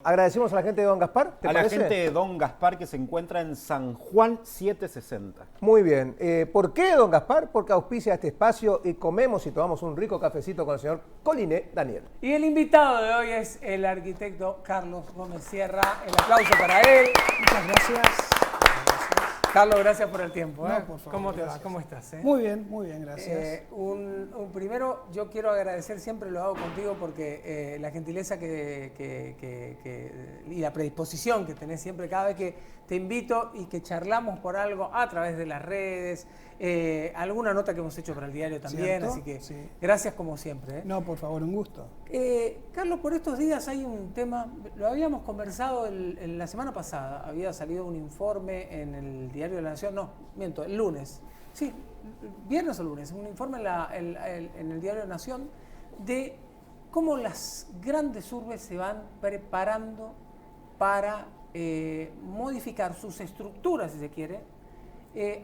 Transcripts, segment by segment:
Agradecemos a la gente de Don Gaspar, ¿te a parece? la gente de Don Gaspar que se encuentra en San Juan 760. Muy bien. ¿Por qué Don Gaspar? Porque auspicia este espacio y comemos y tomamos un rico cafecito con el señor Coliné Daniel. Y el invitado de hoy es el arquitecto Carlos Gómez Sierra. El aplauso para él. Muchas gracias. Carlos, gracias por el tiempo. No, por favor, ¿Cómo te va? gracias. ¿Cómo estás? Muy bien, gracias. Primero, yo quiero agradecer, siempre lo hago contigo, porque la gentileza y la predisposición que tenés siempre cada vez que te invito y que charlamos por algo a través de las redes, alguna nota que hemos hecho para el diario también, ¿Cierto? así que Sí. gracias como siempre. No, por favor, un gusto. Carlos, por estos días hay un tema, lo habíamos conversado la semana pasada, había salido un informe en el Diario de la Nación, no, miento, el lunes, sí, viernes o lunes, un informe en el Diario de la Nación de cómo las grandes urbes se van preparando para modificar sus estructuras, si se quiere,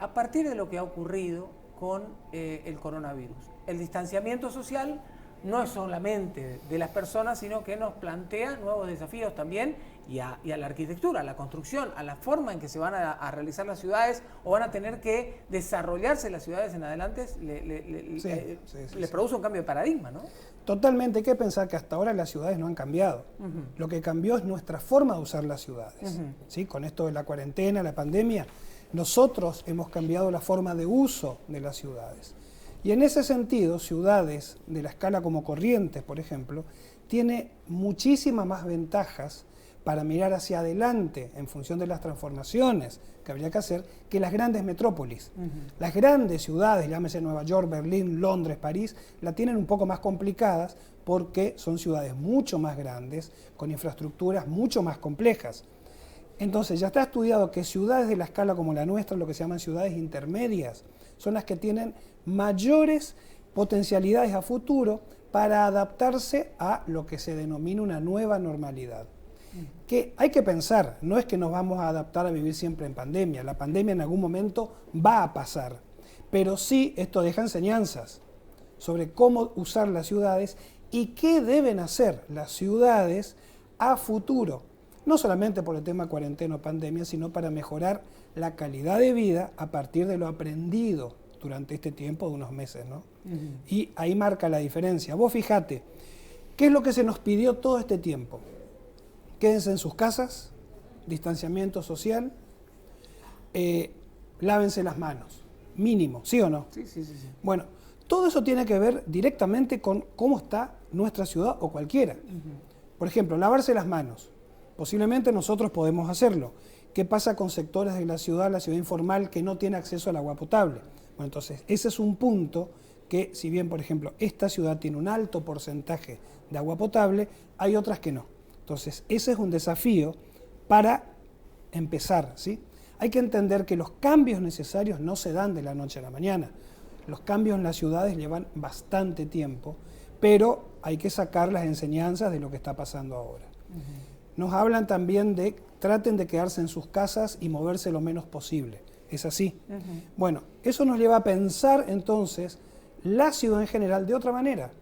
a partir de lo que ha ocurrido con el coronavirus. El distanciamiento social no es solamente de las personas, sino que nos plantea nuevos desafíos también y a la arquitectura, a la construcción, a la forma en que se van a realizar las ciudades o van a tener que desarrollarse las ciudades en adelante, les produce un cambio de paradigma, ¿no? Totalmente, hay que pensar que hasta ahora las ciudades no han cambiado. Lo que cambió es nuestra forma de usar las ciudades. ¿Sí? Con esto de la cuarentena, la pandemia, nosotros hemos cambiado la forma de uso de las ciudades. Y en ese sentido, ciudades de la escala como Corrientes, por ejemplo, tiene muchísimas más ventajas para mirar hacia adelante en función de las transformaciones que habría que hacer que las grandes metrópolis. Las grandes ciudades, llámese Nueva York, Berlín, Londres, París, la tienen un poco más complicadas porque son ciudades mucho más grandes, con infraestructuras mucho más complejas. Entonces ya está estudiado que ciudades de la escala como la nuestra, lo que se llaman ciudades intermedias, son las que tienen mayores potencialidades a futuro para adaptarse a lo que se denomina una nueva normalidad. Que hay que pensar, no es que nos vamos a adaptar a vivir siempre en pandemia, la pandemia en algún momento va a pasar, pero sí esto deja enseñanzas sobre cómo usar las ciudades y qué deben hacer las ciudades a futuro, no solamente por el tema cuarentena o pandemia, sino para mejorar la calidad de vida a partir de lo aprendido durante este tiempo de unos meses, ¿no? Y ahí marca la diferencia. Vos fijate, ¿qué es lo que se nos pidió todo este tiempo? Quédense en sus casas, distanciamiento social, lávense las manos, mínimo, ¿sí o no? Sí. Bueno, todo eso tiene que ver directamente con cómo está nuestra ciudad o cualquiera. Por ejemplo, lavarse las manos. Posiblemente nosotros podemos hacerlo. ¿Qué pasa con sectores de la ciudad informal, que no tiene acceso al agua potable? Bueno, entonces, ese es un punto que, si bien, por ejemplo, esta ciudad tiene un alto porcentaje de agua potable, hay otras que no. Entonces, ese es un desafío para empezar, ¿sí? Hay que entender que los cambios necesarios no se dan de la noche a la mañana. Los cambios en las ciudades llevan bastante tiempo, pero hay que sacar las enseñanzas de lo que está pasando ahora. Nos hablan también de traten de quedarse en sus casas y moverse lo menos posible. ¿Es así? Bueno, eso nos lleva a pensar entonces la ciudad en general de otra manera,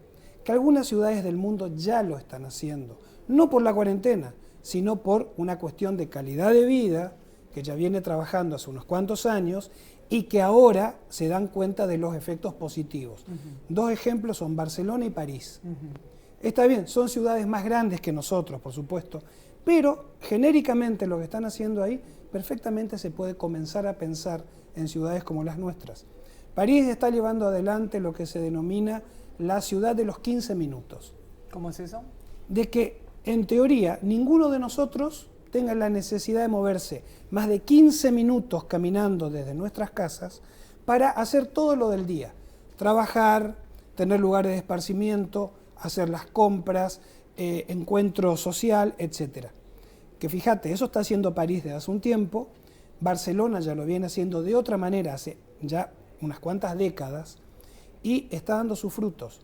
que algunas ciudades del mundo ya lo están haciendo, no por la cuarentena, sino por una cuestión de calidad de vida que ya viene trabajando hace unos cuantos años y que ahora se dan cuenta de los efectos positivos. Dos ejemplos son Barcelona y París. Está bien, son ciudades más grandes que nosotros, por supuesto, pero genéricamente lo que están haciendo ahí perfectamente se puede comenzar a pensar en ciudades como las nuestras. París está llevando adelante lo que se denomina la ciudad de los 15 minutos. ¿Cómo es eso? De que, en teoría, ninguno de nosotros tenga la necesidad de moverse más de 15 minutos caminando desde nuestras casas para hacer todo lo del día. Trabajar, tener lugares de esparcimiento, hacer las compras, encuentro social, etc. Que fíjate, eso está haciendo París desde hace un tiempo, Barcelona ya lo viene haciendo de otra manera hace ya unas cuantas décadas y está dando sus frutos.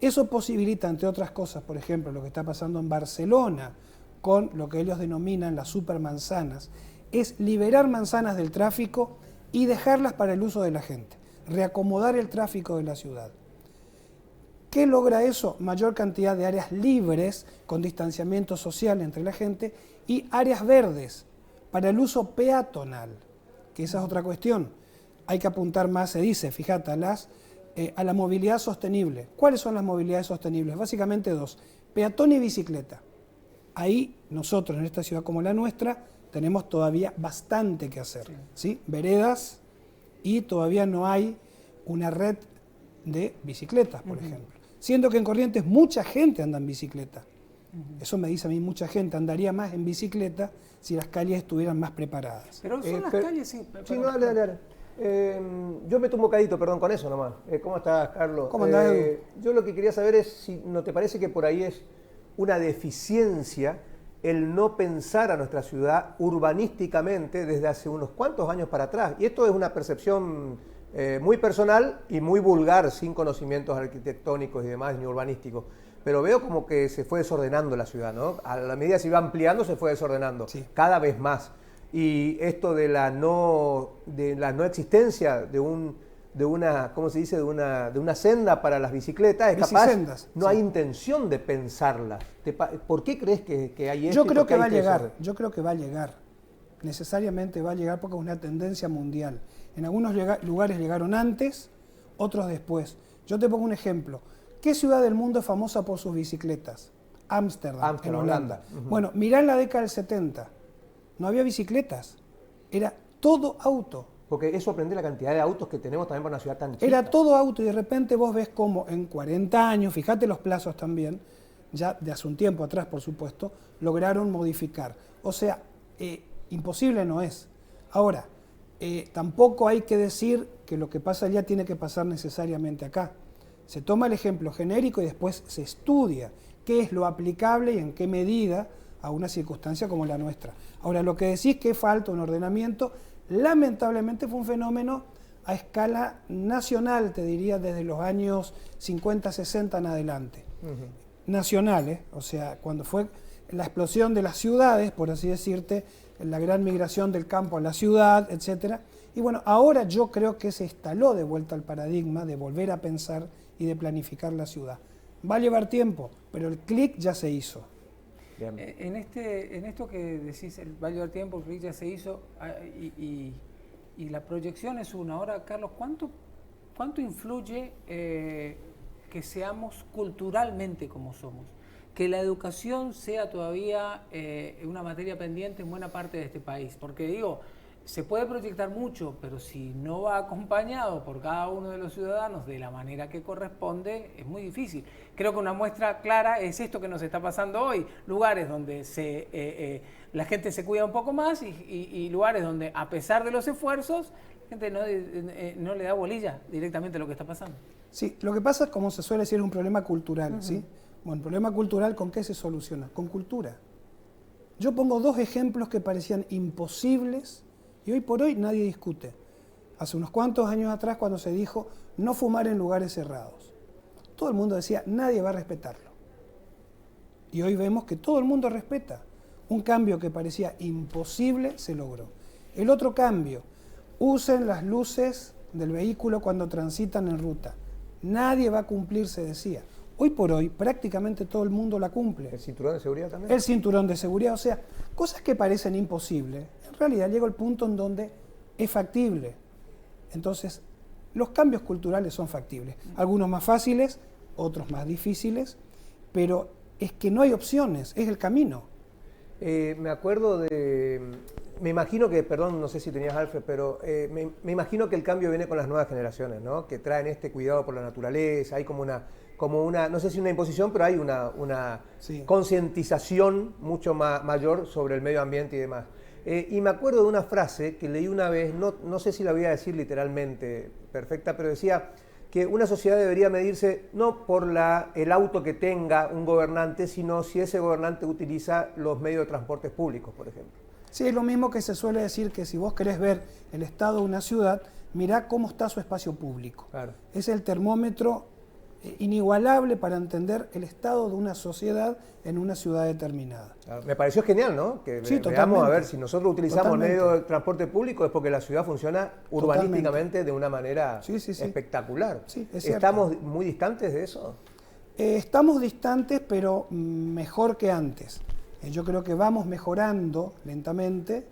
Eso posibilita, entre otras cosas, por ejemplo, lo que está pasando en Barcelona con lo que ellos denominan las supermanzanas, es liberar manzanas del tráfico y dejarlas para el uso de la gente, reacomodar el tráfico de la ciudad. ¿Qué logra eso? Mayor cantidad de áreas libres, con distanciamiento social entre la gente, y áreas verdes para el uso peatonal, que esa es otra cuestión. Hay que apuntar más, se dice, fíjate, a la movilidad sostenible. ¿Cuáles son las movilidades sostenibles? Básicamente dos, peatón y bicicleta. Ahí nosotros, en esta ciudad como la nuestra, tenemos todavía bastante que hacer, ¿sí? Veredas, y todavía no hay una red de bicicletas, por ejemplo. Siendo que en Corrientes mucha gente anda en bicicleta. Eso me dice a mí, mucha gente andaría más en bicicleta si las calles estuvieran más preparadas. Pero son las calles, sí. Sí, no, dale. Yo meto un bocadito, perdón, con eso nomás. ¿Cómo estás, Carlos? ¿Cómo andás, Edu? Yo lo que quería saber es si no te parece que por ahí es una deficiencia el no pensar a nuestra ciudad urbanísticamente desde hace unos cuantos años para atrás. Y esto es una percepción muy personal y muy vulgar, sin conocimientos arquitectónicos y demás, ni urbanísticos. Pero veo como que se fue desordenando la ciudad, ¿no? A la medida que se iba ampliando, se fue desordenando, cada vez más. Y esto de la no existencia de una, ¿cómo se dice? De una senda para las bicicletas, es capaz, no hay intención de pensarlas. ¿Por qué crees que hay esto? Yo creo que va a llegar, necesariamente va a llegar porque es una tendencia mundial. En algunos lugares llegaron antes, otros después. Yo te pongo un ejemplo. ¿Qué ciudad del mundo es famosa por sus bicicletas? Ámsterdam, en Holanda. Bueno, mirá en la década del 70, no había bicicletas, era todo auto. Porque eso sorprende la cantidad de autos que tenemos también para una ciudad tan chica. Era todo auto y de repente vos ves como en 40 años, fíjate los plazos también, ya de hace un tiempo atrás por supuesto, lograron modificar. O sea, imposible no es. Ahora, tampoco hay que decir que lo que pasa allá tiene que pasar necesariamente acá. Se toma el ejemplo genérico y después se estudia qué es lo aplicable y en qué medida a una circunstancia como la nuestra. Ahora, lo que decís que falta un ordenamiento, lamentablemente fue un fenómeno a escala nacional, te diría, desde los años 50, 60 en adelante. Nacionales, o sea, cuando fue la explosión de las ciudades, por así decirte, la gran migración del campo a la ciudad, etcétera. Y bueno, ahora yo creo que se instaló de vuelta el paradigma de volver a pensar y de planificar la ciudad. Va a llevar tiempo, pero el clic ya se hizo. En esto que decís, va a llevar tiempo, el clic ya se hizo, y la proyección es una. Ahora, Carlos, ¿cuánto influye que seamos culturalmente como somos? Que la educación sea todavía una materia pendiente en buena parte de este país. Porque digo, se puede proyectar mucho, pero si no va acompañado por cada uno de los ciudadanos de la manera que corresponde, es muy difícil. Creo que una muestra clara es esto que nos está pasando hoy. Lugares donde la gente se cuida un poco más y lugares donde, a pesar de los esfuerzos, la gente no le da bolilla directamente a lo que está pasando. Sí, lo que pasa es, como se suele decir, es un problema cultural, ¿sí? Bueno, el problema cultural, ¿con qué se soluciona? Con cultura. Yo pongo dos ejemplos que parecían imposibles y hoy por hoy nadie discute. Hace unos cuantos años atrás, cuando se dijo no fumar en lugares cerrados, todo el mundo decía, nadie va a respetarlo. Y hoy vemos que todo el mundo respeta. Un cambio que parecía imposible se logró. El otro cambio, usen las luces del vehículo cuando transitan en ruta. Nadie va a cumplir, se decía. Hoy por hoy prácticamente todo el mundo la cumple. ¿El cinturón de seguridad también? El cinturón de seguridad, o sea, cosas que parecen imposibles, en realidad llega el punto en donde es factible. Entonces, los cambios culturales son factibles. Algunos más fáciles, otros más difíciles, pero es que no hay opciones, es el camino. Me acuerdo me imagino que, perdón, no sé si tenías Alfred, pero me imagino que el cambio viene con las nuevas generaciones, ¿no? Que traen este cuidado por la naturaleza, hay como una, no sé si una imposición, pero hay una concientización mucho mayor sobre el medio ambiente y demás. Y me acuerdo de una frase que leí una vez, no sé si la voy a decir literalmente perfecta, pero decía que una sociedad debería medirse no por el auto que tenga un gobernante, sino si ese gobernante utiliza los medios de transportes públicos, por ejemplo. Sí, es lo mismo que se suele decir que si vos querés ver el estado de una ciudad, mirá cómo está su espacio público. Claro. Es el termómetro inigualable para entender el estado de una sociedad en una ciudad determinada. Claro. Me pareció genial, ¿no? Que sí, veamos, a ver, si nosotros utilizamos el medio de transporte público es porque la ciudad funciona urbanísticamente de una manera espectacular. Sí, es ¿Estamos muy distantes de eso? Estamos distantes, pero mejor que antes. Yo creo que vamos mejorando lentamente.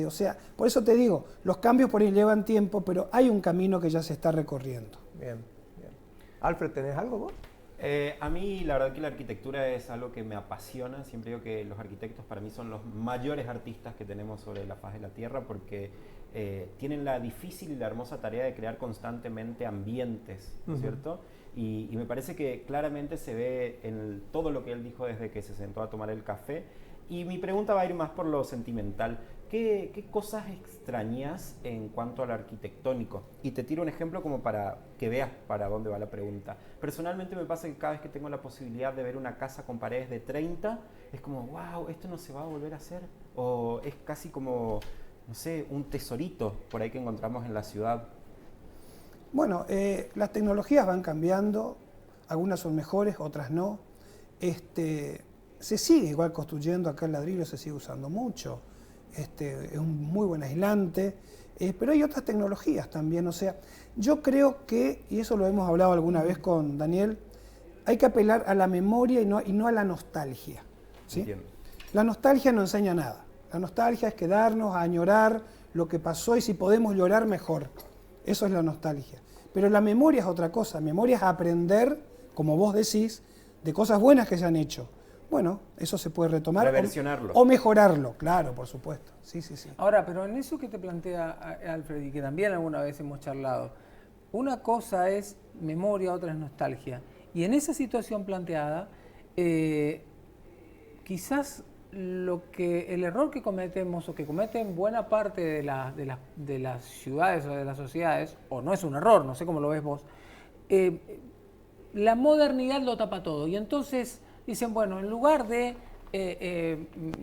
O sea, por eso te digo, los cambios por ahí llevan tiempo, pero hay un camino que ya se está recorriendo. Bien, bien. Alfred, ¿tenés algo vos? A mí la verdad que la arquitectura es algo que me apasiona. Siempre digo que los arquitectos para mí son los mayores artistas que tenemos sobre la faz de la Tierra porque tienen la difícil y la hermosa tarea de crear constantemente ambientes, ¿no es cierto? Y me parece que claramente se ve en todo lo que él dijo desde que se sentó a tomar el café. Y mi pregunta va a ir más por lo sentimental. ¿Qué cosas extrañas en cuanto al arquitectónico? Y te tiro un ejemplo como para que veas para dónde va la pregunta. Personalmente me pasa que cada vez que tengo la posibilidad de ver una casa con paredes de 30, es como, wow, esto no se va a volver a hacer. O es casi como, no sé, un tesorito por ahí que encontramos en la ciudad. Bueno, las tecnologías van cambiando, algunas son mejores, otras no. Se sigue igual construyendo, acá el ladrillo se sigue usando mucho. Es un muy buen aislante, pero hay otras tecnologías también. O sea, yo creo que, y eso lo hemos hablado alguna vez con Daniel, hay que apelar a la memoria y no a la nostalgia, ¿sí? Entiendo. La nostalgia no enseña nada. La nostalgia es quedarnos a añorar lo que pasó y si podemos llorar mejor. Eso es la nostalgia. Pero la memoria es otra cosa. Memoria es aprender, como vos decís, de cosas buenas que se han hecho. Bueno, eso se puede retomar o mejorarlo, claro, por supuesto. Sí, sí, sí. Ahora, pero en eso que te plantea Alfred y que también alguna vez hemos charlado, una cosa es memoria, otra es nostalgia. Y en esa situación planteada, quizás el error que cometemos o que cometen buena parte de las ciudades o de las sociedades, o no es un error, no sé cómo lo ves vos, la modernidad lo tapa todo. Y entonces dicen, bueno, en lugar de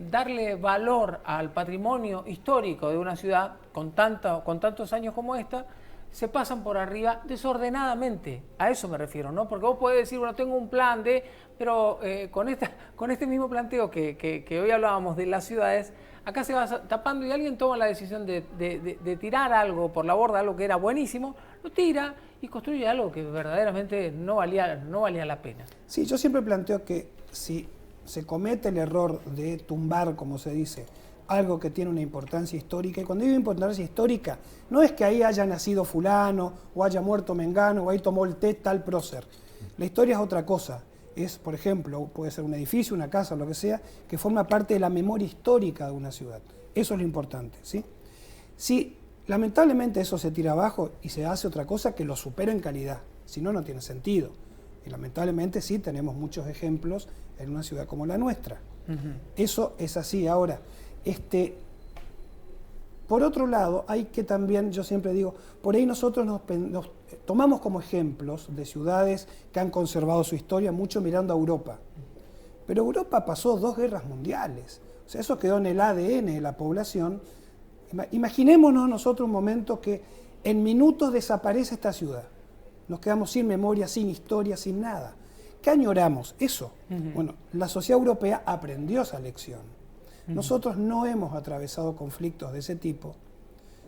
darle valor al patrimonio histórico de una ciudad con tantos años como esta, se pasan por arriba desordenadamente. A eso me refiero, ¿no? Porque vos podés decir, bueno, tengo un plan pero con este mismo planteo que hoy hablábamos de las ciudades, acá se va tapando y alguien toma la decisión de tirar algo por la borda, algo que era buenísimo, lo tira y construye algo que verdaderamente no valía la pena. Sí, yo siempre planteo que si se comete el error de tumbar, como se dice, algo que tiene una importancia histórica, y cuando digo importancia histórica, no es que ahí haya nacido fulano, o haya muerto mengano, o ahí tomó el té tal prócer. La historia es otra cosa. Es, por ejemplo, puede ser un edificio, una casa, lo que sea, que forma parte de la memoria histórica de una ciudad. Eso es lo importante, ¿sí? Si lamentablemente eso se tira abajo y se hace otra cosa que lo supera en calidad, si no, no tiene sentido. Y lamentablemente sí tenemos muchos ejemplos en una ciudad como la nuestra. Eso es así. Ahora, por otro lado, hay que también, yo siempre digo, por ahí nosotros nos tomamos como ejemplos de ciudades que han conservado su historia, mucho mirando a Europa. Pero Europa pasó 2 guerras mundiales. O sea, eso quedó en el ADN de la población. Imaginémonos nosotros un momento que en minutos desaparece esta ciudad. Nos quedamos sin memoria, sin historia, sin nada. ¿Qué añoramos? Eso. Bueno, la sociedad europea aprendió esa lección. Nosotros no hemos atravesado conflictos de ese tipo.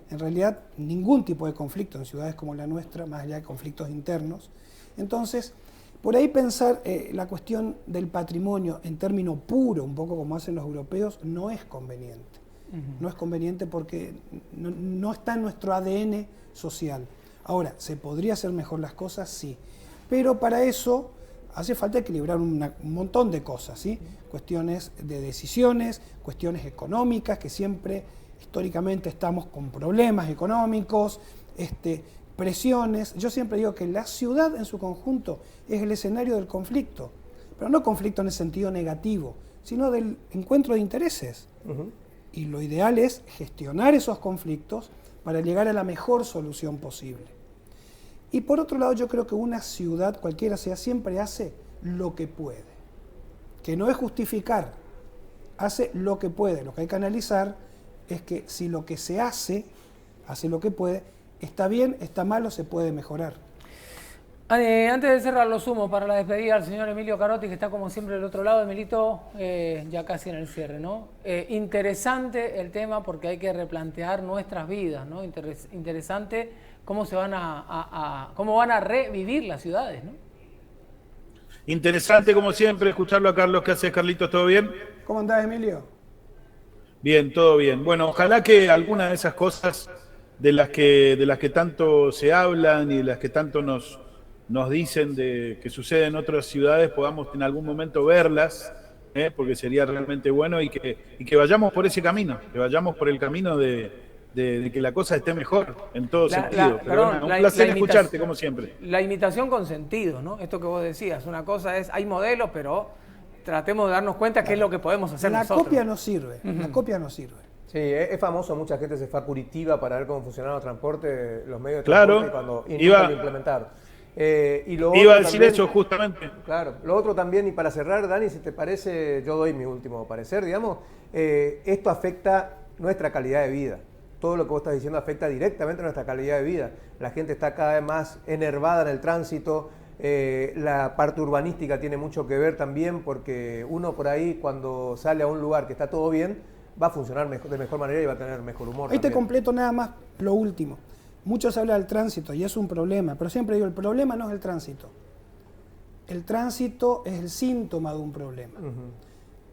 En realidad, ningún tipo de conflicto en ciudades como la nuestra, más allá de conflictos internos. Entonces, por ahí pensar la cuestión del patrimonio en término puro, un poco como hacen los europeos, no es conveniente. No es conveniente porque no está en nuestro ADN social. Ahora, ¿se podría hacer mejor las cosas? Sí. Pero para eso hace falta equilibrar un montón de cosas, ¿sí? Cuestiones de decisiones, cuestiones económicas, que siempre históricamente estamos con problemas económicos, presiones. Yo siempre digo que la ciudad en su conjunto es el escenario del conflicto, pero no conflicto en el sentido negativo, sino del encuentro de intereses. Y lo ideal es gestionar esos conflictos para llegar a la mejor solución posible. Y por otro lado, yo creo que una ciudad, cualquiera sea, siempre hace lo que puede. Que no es justificar, hace lo que puede. Lo que hay que analizar es que si lo que se hace lo que puede, está bien, está mal o se puede mejorar. Antes de cerrar, lo sumo para la despedida al señor Emilio Carotti, que está como siempre del otro lado. Emilito, ya casi en el cierre, ¿no? Interesante el tema porque hay que replantear nuestras vidas, ¿no? Interesante cómo van a revivir las ciudades, ¿no? Interesante, como siempre, escucharlo a Carlos. ¿Qué haces, Carlitos? ¿Todo bien? ¿Cómo andás, Emilio? Bien, todo bien. Bueno, ojalá que alguna de esas cosas de las que tanto se hablan y de las que tanto nos dicen de que suceden en otras ciudades podamos en algún momento verlas, porque sería realmente bueno y que vayamos por ese camino, que vayamos por el camino de que la cosa esté mejor en todo sentido. Pero bueno, un placer escucharte, como siempre. La imitación con sentido, ¿no? Esto que vos decías, una cosa es, hay modelos, pero tratemos de darnos cuenta qué es lo que podemos hacer nosotros. La copia no sirve, la copia no sirve. Sí, es famoso, mucha gente se fue a Curitiba para ver cómo funcionaban los transportes, los medios de transporte, y nunca lo implementaron. Iba a decir también, eso justamente. Claro, lo otro también, y para cerrar, Dani, si te parece, yo doy mi último parecer, digamos, esto afecta nuestra calidad de vida. Todo lo que vos estás diciendo afecta directamente a nuestra calidad de vida. La gente está cada vez más enervada en el tránsito, la parte urbanística tiene mucho que ver también, porque uno por ahí cuando sale a un lugar que está todo bien, va a funcionar de mejor manera y va a tener mejor humor. Ahí te completo nada más lo último. Mucho se habla del tránsito y es un problema, pero siempre digo, el problema no es el tránsito. El tránsito es el síntoma de un problema,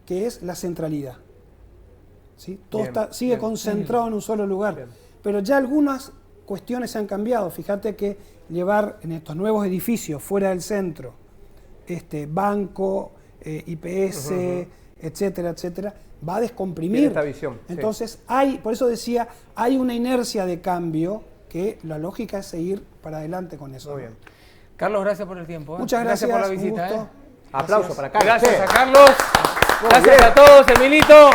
que es la centralidad. ¿Sí? Todo sigue concentrado en un solo lugar. Bien. Pero ya algunas cuestiones se han cambiado. Fíjate que llevar en estos nuevos edificios fuera del centro, banco, IPS, etcétera, etcétera, va a descomprimir. Esta visión. Entonces, por eso decía, hay una inercia de cambio que la lógica es seguir para adelante con eso. Muy bien. Carlos, gracias por el tiempo. Muchas gracias por la visita. Aplauso para Carlos. Gracias a Carlos. Gracias a todos, Emilito.